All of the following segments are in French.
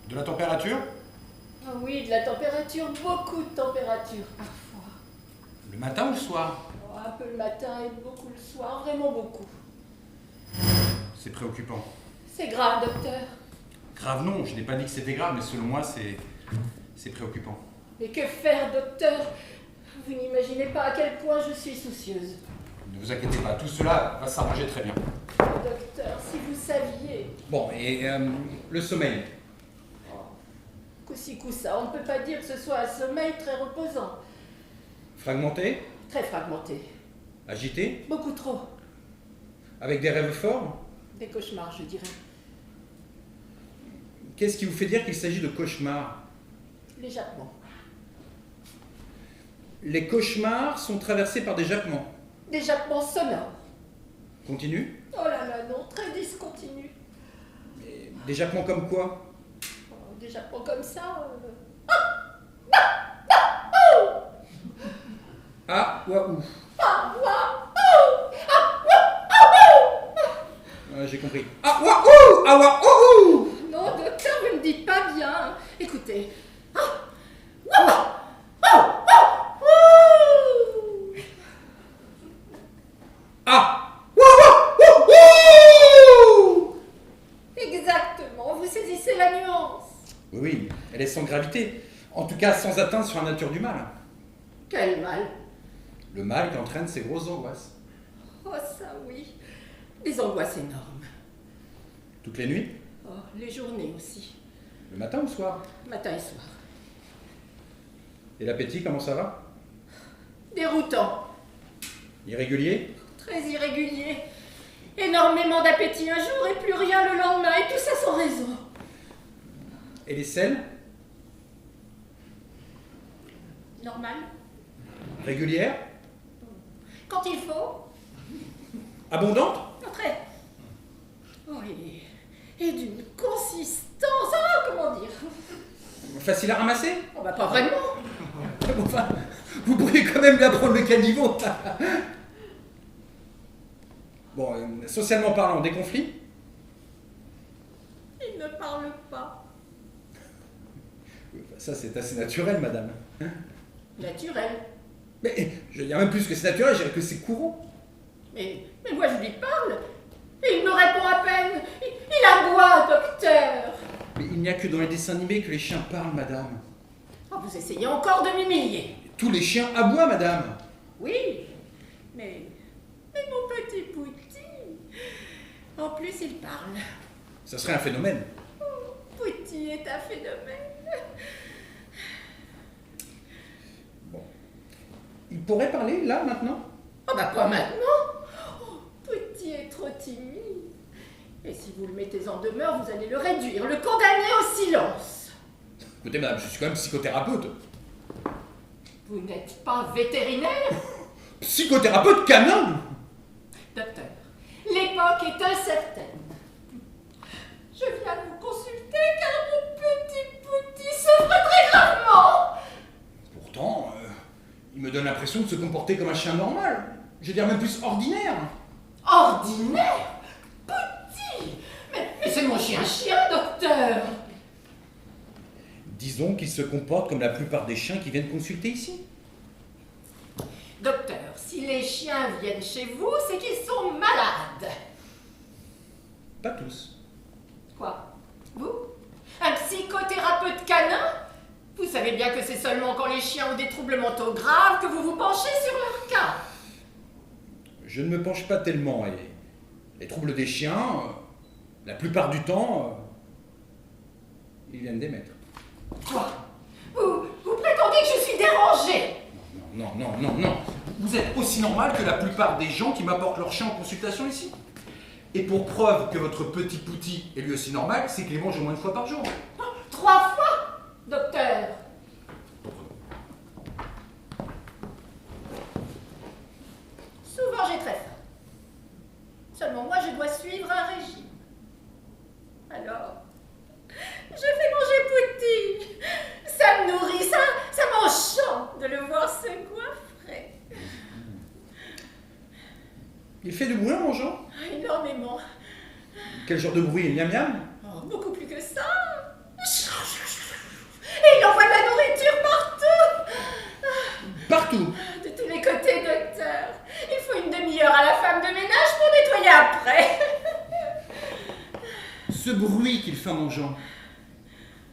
De la température? Ah oui, de la température, beaucoup de température parfois. Le matin ou le soir? Oh, un peu le matin et beaucoup le soir, vraiment beaucoup. C'est préoccupant. C'est grave, docteur. Grave non, je n'ai pas dit que c'était grave, mais selon moi, c'est préoccupant. Mais que faire, docteur? Vous n'imaginez pas à quel point je suis soucieuse. Ne vous inquiétez pas, tout cela va s'arranger très bien. Oh, docteur, si vous saviez. Bon, et le sommeil? Coup-ci, coup-ça, on ne peut pas dire que ce soit un sommeil très reposant. Fragmenté? Très fragmenté. Agité? Beaucoup trop. Avec des rêves forts? Des cauchemars, je dirais. Qu'est-ce qui vous fait dire qu'il s'agit de cauchemars? Les jappements. Les cauchemars sont traversés par des jappements. Des jappements sonores. Continue? Oh là là, non, très discontinu. Mais des jappements comme quoi? Des jappements comme ça. Ah, waouh! J'ai compris. Ah, waouh! Ah, waouh! Non, docteur, vous ne dites pas bien. Écoutez. Ah! Waouh! Exactement, vous saisissez la nuance. Oui, oui, elle est sans gravité. En tout cas, sans atteinte sur la nature du mal. Quel mal. Le mal qui entraîne ces grosses angoisses. Oh, ça oui. Des angoisses énormes. Toutes les nuits? Oh, les journées aussi. Le matin ou le soir? Matin et soir. Et l'appétit, comment ça va? Déroutant. Irrégulier? Très irrégulier. Énormément d'appétit un jour et plus rien le lendemain. Et tout ça sans raison. Et les selles? Normal. Régulières? Quand il faut. Abondantes? Très. Oh, et d'une consistance. Ah, comment dire? Faciles à ramasser? Oh, bah, pas vraiment. Enfin, vous pourriez quand même lui apprendre le caniveau. Bon, socialement parlant, des conflits? Il ne parle pas. Ça, c'est assez naturel, madame. Naturel. Mais je veux dire même plus que c'est naturel, je dirais que c'est courant. Mais moi je lui parle. Et il me répond à peine. Il aboie, docteur. Mais il n'y a que dans les dessins animés que les chiens parlent, madame. Oh, vous essayez encore de m'humilier. Tous les chiens aboient, madame. Oui, mais mon petit Pouty. En plus, il parle. Ça serait un phénomène. Oh, Pouty est un phénomène. Bon. Il pourrait parler, là, maintenant? Oh, bah pas maintenant. Oh, Pouty est trop timide. Et si vous le mettez en demeure, vous allez le réduire, le condamner au silence. Écoutez, madame, je suis quand même psychothérapeute. Vous n'êtes pas vétérinaire? Psychothérapeute canin? Docteur, l'époque est incertaine. Je viens vous consulter car mon petit Pouty souffre très gravement. Pourtant, il me donne l'impression de se comporter comme un chien normal. Je veux dire même plus ordinaire. Ordinaire? Pouty? Mais c'est mon chien, docteur. Disons qu'il se comporte comme la plupart des chiens qui viennent consulter ici. Docteur, si les chiens viennent chez vous, c'est qu'ils sont malades. Pas tous. Quoi? Vous? Un psychothérapeute canin? Vous savez bien que c'est seulement quand les chiens ont des troubles mentaux graves que vous vous penchez sur leur cas. Je ne me penche pas tellement. Et les troubles des chiens, la plupart du temps, ils viennent d'émettre. Quoi? Vous prétendez que je suis dérangée? Non. Vous vous êtes aussi normal que la plupart des gens qui m'apportent leur chien en consultation ici. Et pour preuve que votre petit Pouty est lui aussi normal, c'est qu'il mange au moins une fois par jour. 3 fois, docteur. Souvent j'ai très faim. Seulement moi je dois suivre un régime. Alors, je fais manger Pouty. Ça me nourrit, ça m'enchante de le voir se goinfrer. Il fait du bruit en mangeant? Énormément. Quel genre de bruit? Miam miam? Oh, beaucoup plus que ça. Et il envoie de la nourriture partout. Partout? De tous les côtés, docteur. Il faut une demi-heure à la femme de ménage pour nettoyer après. Ce bruit qu'il fait en mangeant,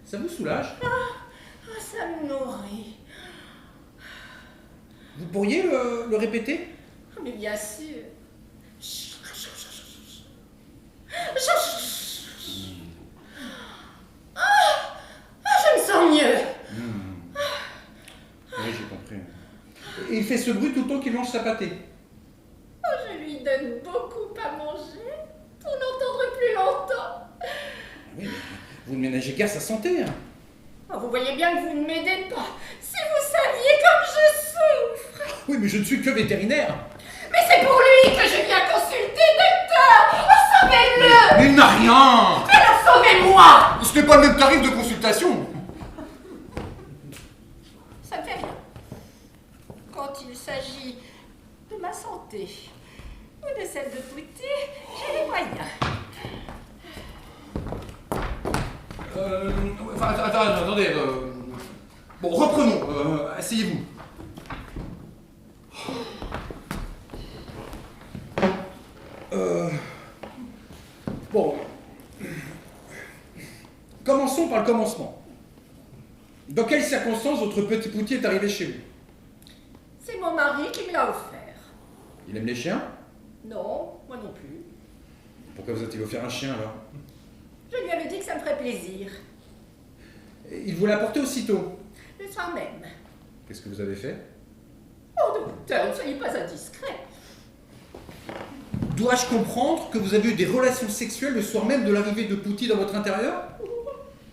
ça vous soulage? Ça me nourrit. Vous pourriez le répéter? Mais bien sûr. Je me sens mieux. Oui, j'ai compris. Et il fait ce bruit tout le temps qu'il mange sa pâtée? Je lui donne beaucoup à manger pour l'entendre plus longtemps. Oui, mais vous ne ménagez qu'à sa santé. Hein. Vous voyez bien que vous ne m'aidez pas. Si vous saviez comme je souffre. Oui, mais je ne suis que vétérinaire. Mais c'est pour lui que je viens consulter, docteur. Sauvez-le. Mais il n'a rien. Alors sauvez-moi. Ce n'est pas le même tarif de consultation. Ça me fait rien. Quand il s'agit de ma santé ou de celle de Pouty, j'ai les moyens. Attendez. Bon, reprenons. Asseyez-vous. Bon. Commençons par le commencement. Dans quelles circonstances votre petit Pouty est arrivé chez vous? C'est mon mari qui me l'a offert. Il aime les chiens? Non, moi non plus. Pourquoi vous a-t-il offert un chien alors? Je lui avais dit que ça me ferait plaisir. Il vous l'a apporté aussitôt? Le soir même. Qu'est-ce que vous avez fait? Oh, docteur, ne soyez pas indiscret. Dois-je comprendre que vous avez eu des relations sexuelles le soir même de l'arrivée de Pouty dans votre intérieur?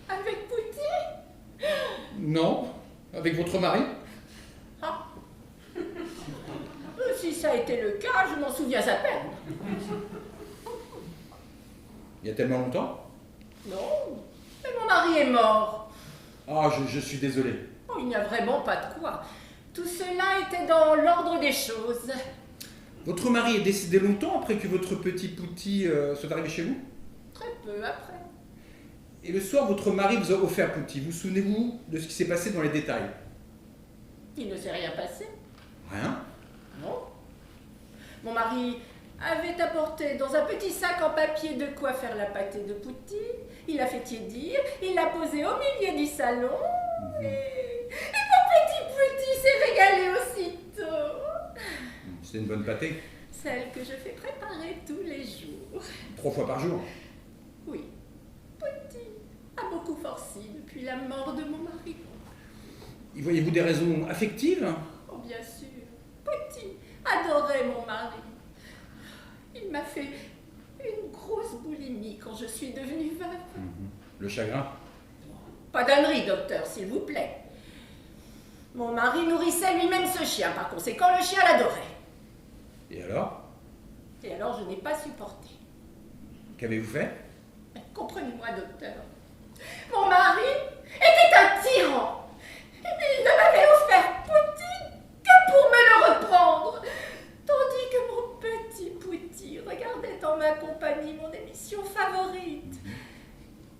Avec Pouty? Non. Avec votre mari? Ah. Si ça a été le cas, je m'en souviens à peine. Il y a tellement longtemps? Non, mais mon mari est mort. Ah, je suis désolé. Oh, il n'y a vraiment pas de quoi. Tout cela était dans l'ordre des choses. Votre mari est décédé longtemps après que votre petit Pouty soit arrivé chez vous? Très peu après. Et le soir, votre mari vous a offert Pouty. Vous souvenez-vous de ce qui s'est passé dans les détails? Il ne s'est rien passé. Rien? Non. Mon mari avait apporté dans un petit sac en papier de quoi faire la pâtée de Pouty. Il l'a fait tiédir, il l'a posé au milieu du salon et mon petit Pouty s'est régalé aussitôt. C'est une bonne pâtée? Celle que je fais préparer tous les jours. 3 fois par jour? Oui, Pouty a beaucoup forci depuis la mort de mon mari. Y voyez-vous des raisons affectives? Oh bien sûr, Pouty adorait mon mari. Il m'a fait une grosse boulimie quand je suis devenue veuve. Le chagrin? Pas d'ânerie, docteur, s'il vous plaît. Mon mari nourrissait lui-même ce chien, par conséquent, le chien l'adorait. Et alors? Et alors, je n'ai pas supporté. Qu'avez-vous fait? Comprenez-moi, docteur. Mon mari était un tyran. Il ne m'avait offert Pouty que pour me le reprendre. Tandis que mon petit Pouty regardait en ma compagnie mon émission favorite.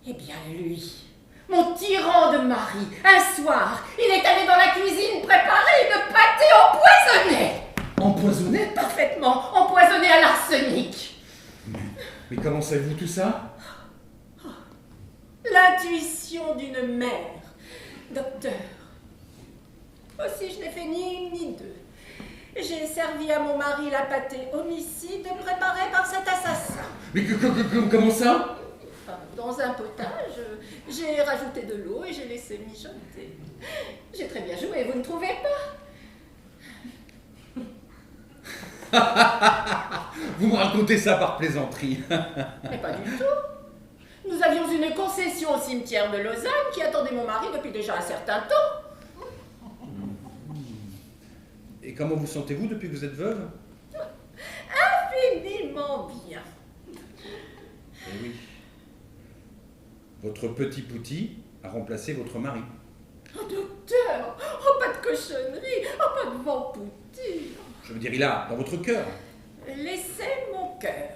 Eh bien, lui, mon tyran de mari, un soir, il est allé dans la cuisine préparer une pâtée empoisonnée. Empoisonné? Parfaitement empoisonnée à l'arsenic. Mais comment savez-vous tout ça? L'intuition d'une mère, docteur. Aussi, je n'ai fait ni une ni deux. J'ai servi à mon mari la pâtée homicide préparée par cet assassin. Mais comment ça? Dans un potage, j'ai rajouté de l'eau et j'ai laissé mijoter. J'ai très bien joué, vous ne trouvez pas? Vous me racontez ça par plaisanterie. Mais pas du tout. Nous avions une concession au cimetière de Lausanne qui attendait mon mari depuis déjà un certain temps. Et comment vous sentez-vous depuis que vous êtes veuve? Infiniment bien. Eh oui. Votre petit Pouty a remplacé votre mari. Oh, docteur! Oh, pas de cochonnerie! Oh, pas de vent Pouty! Je veux dire, il a dans votre cœur, Laissez mon cœur.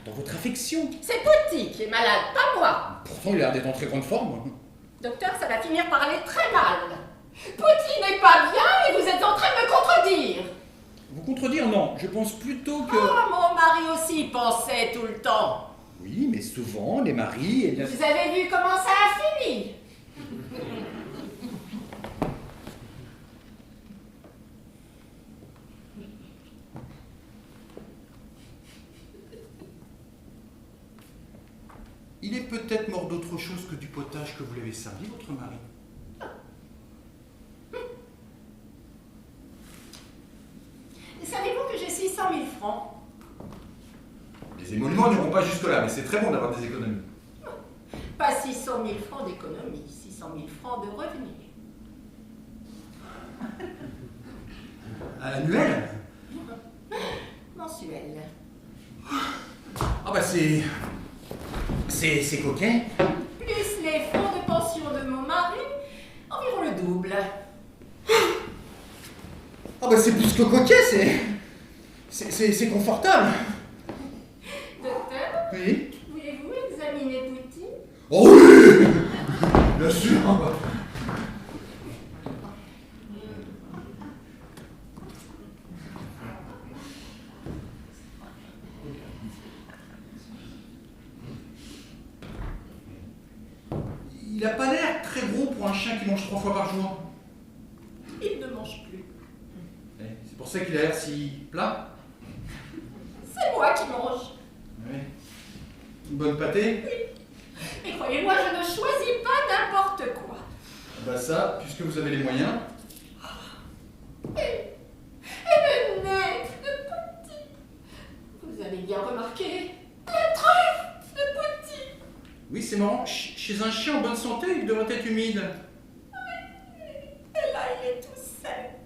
dans votre affection. C'est Pouty qui est malade, pas moi. Pourtant, il a l'air d'être en très grande forme. Docteur, ça va finir par aller très mal. Pouty n'est pas bien et vous êtes en train de me contredire. Vous contredire, non. Je pense plutôt que... Oh, mon mari aussi y pensait tout le temps. Oui, mais souvent, les maris... Eh bien... Vous avez vu comment ça a fini? Il est peut-être mort d'autre chose que du potage que vous l'avez servi, votre mari. Savez-vous que j'ai 600 000 francs? Les émoluments n'iront pas jusque-là, mais c'est très bon d'avoir des économies. Pas 600 000 francs d'économie, 600 000 francs de revenus. À l'annuel? Mensuel. Ah bah c'est coquin. Plus les fonds de pension de mon mari, environ le double. Ah bah c'est plus que coquet, c'est confortable. Docteur, Oui. voulez-vous examiner Pouty? Oh oui. Bien sûr. Il n'a pas l'air très gros pour un chien qui mange 3 fois par jour. Il ne mange plus. C'est pour ça qu'il a l'air si plat. C'est moi qui mange. Oui. Une bonne pâtée. Mais croyez-moi, je ne choisis pas n'importe quoi. Bah ça, puisque vous avez les moyens. Et le nez de Pouty. Vous avez bien remarqué la truffe de Pouty. Oui, c'est marrant. Chez un chien en bonne santé, il devrait être humide. Et là, il est tout sec.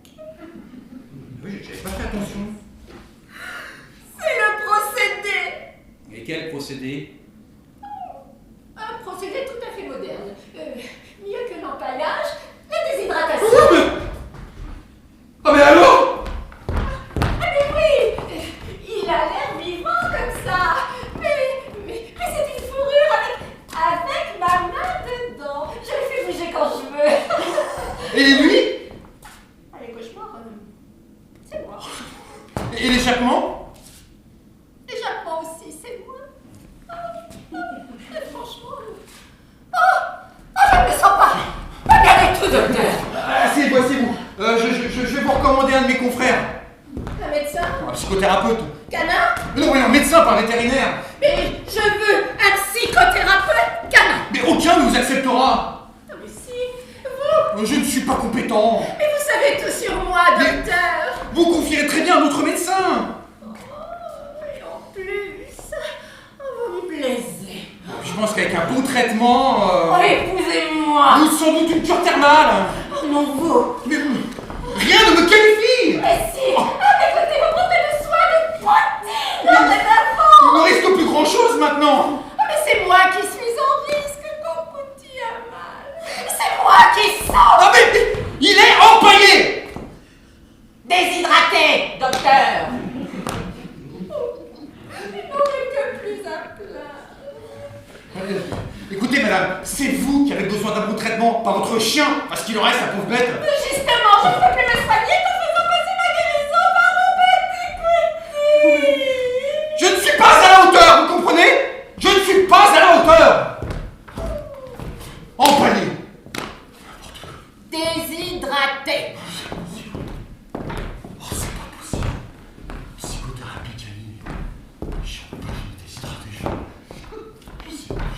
Oui, j'avais pas fait attention. C'est le procédé. Et quel procédé? Un procédé tout à fait moderne. Mieux que l'empaillage, la déshydratation. Oh mais... Ah mais alors? Ah mais oui, il a l'air vivant comme ça. Mais c'est une fourrure avec ma main dedans. Je le fais bouger quand je veux. Et les nuits? Ah, les cauchemars, c'est moi. Et l'échappement? L'échappement aussi, c'est moi. Franchement. Je ne me sens pas bien du tout, docteur. Ah, c'est vous. Je vais vous recommander un de mes confrères. Un médecin? Un psychothérapeute. Canin? Non, mais un médecin, pas un vétérinaire. Mais je veux un psychothérapeute canin. Mais aucun ne vous acceptera. Ah, mais si, vous. Je ne suis pas compétent. Mais vous savez tout sur moi, Mais- docteur. Vous confierez très bien à notre médecin. Et en plus, vous me plaisez. Je pense qu'avec un bon traitement... Oh, épousez-moi. Ou sans doute une cure thermale. Oh non, vous. Mais rien ne me qualifie. Mais si. Écoutez, vous prenez le soin de Pouty, l'un des enfants. Il ne reste plus grand-chose maintenant. Oh, mais c'est moi qui suis en risque quand Pouty a mal. C'est moi qui sens. Ah mais il est empaillé. Déshydraté, docteur. Il n'aurait que plus à plaindre. Écoutez madame, c'est vous qui avez besoin d'un bon traitement, pas votre chien, parce qu'il en reste la pauvre bête. Mais justement, je ne peux plus me soigner qu'en faisant passer ma guérison par mon petit Pouty. Je ne suis pas à la hauteur, vous comprenez? Je ne suis pas à la hauteur. Empaillé. Déshydraté. Oh, c'est pas possible. Psychothérapie canine. Champagne déshydraté. C'est grave.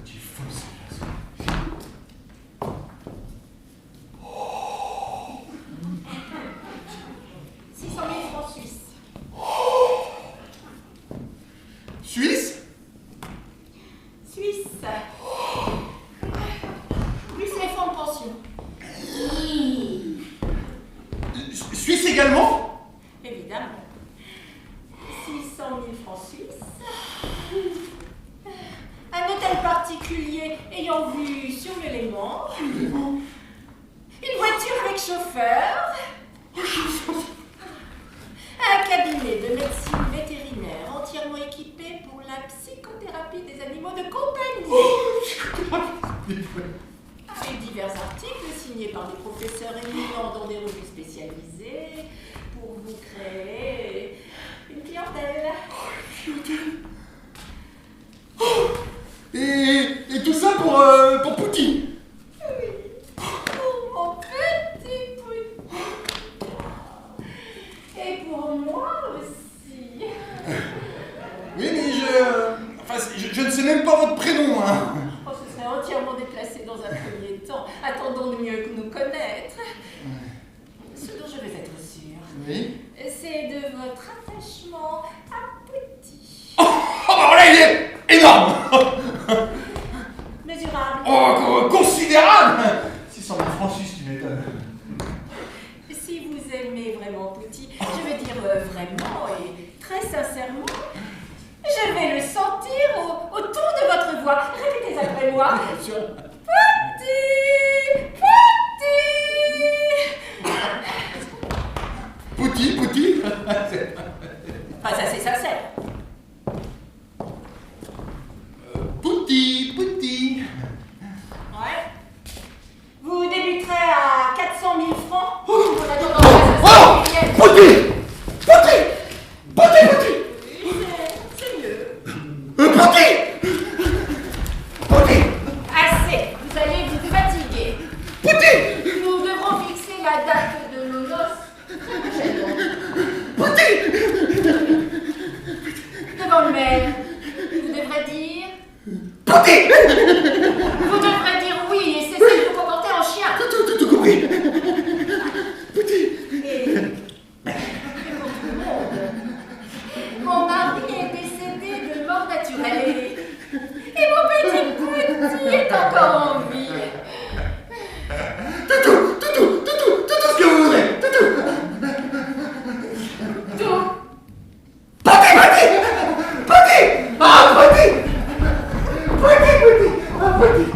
Tu es folle, celle-là. 600 000 Une voiture avec chauffeur. Un cabinet de médecine vétérinaire entièrement équipé pour la psychothérapie des animaux de compagnie. Avec divers articles signés par des professeurs éminents dans des revues spécialisées pour vous créer une clientèle. Et tout ça pour Poutine. Oui. Pour mon petit Pouti. Et pour moi aussi. Oui, mais je ne sais même pas votre prénom, hein. Oh, ce serait entièrement déplacé dans un premier temps. Attendons de mieux nous connaître. Ce dont je veux être sûre, Oui. c'est de votre attachement à Pouti. Oh, bah là, il est énorme. Mesurable. Oh, considérable. 600 000 francs suisses, tu m'étonnes. Si vous aimez vraiment Pouti, je veux dire vraiment et très sincèrement, je vais le sentir au ton de votre voix. Répétez après moi. Pouti! Pouti! Pouti. Pas assez sincère. Pouti. Ouais. Vous débuterez à 400 000 francs. Oh, Pouti. C'est mieux. Pouti. Assez. Vous allez vous fatiguer. Pouti. Nous devrons fixer la date de nos noces très prochainement. Pouti. Devant le maire, vous devrez dire... Pouti. Vous devrez dire oui et cesser de vous comporter en chien. Tout compris. Pouti. Et pour tout le monde, mon mari est décédé de mort naturelle. Et mon petit Pouti est encore en vie. Tout ce que vous voudrez. Tout. Tout. Pouti. Ah, Pouti. Pouti.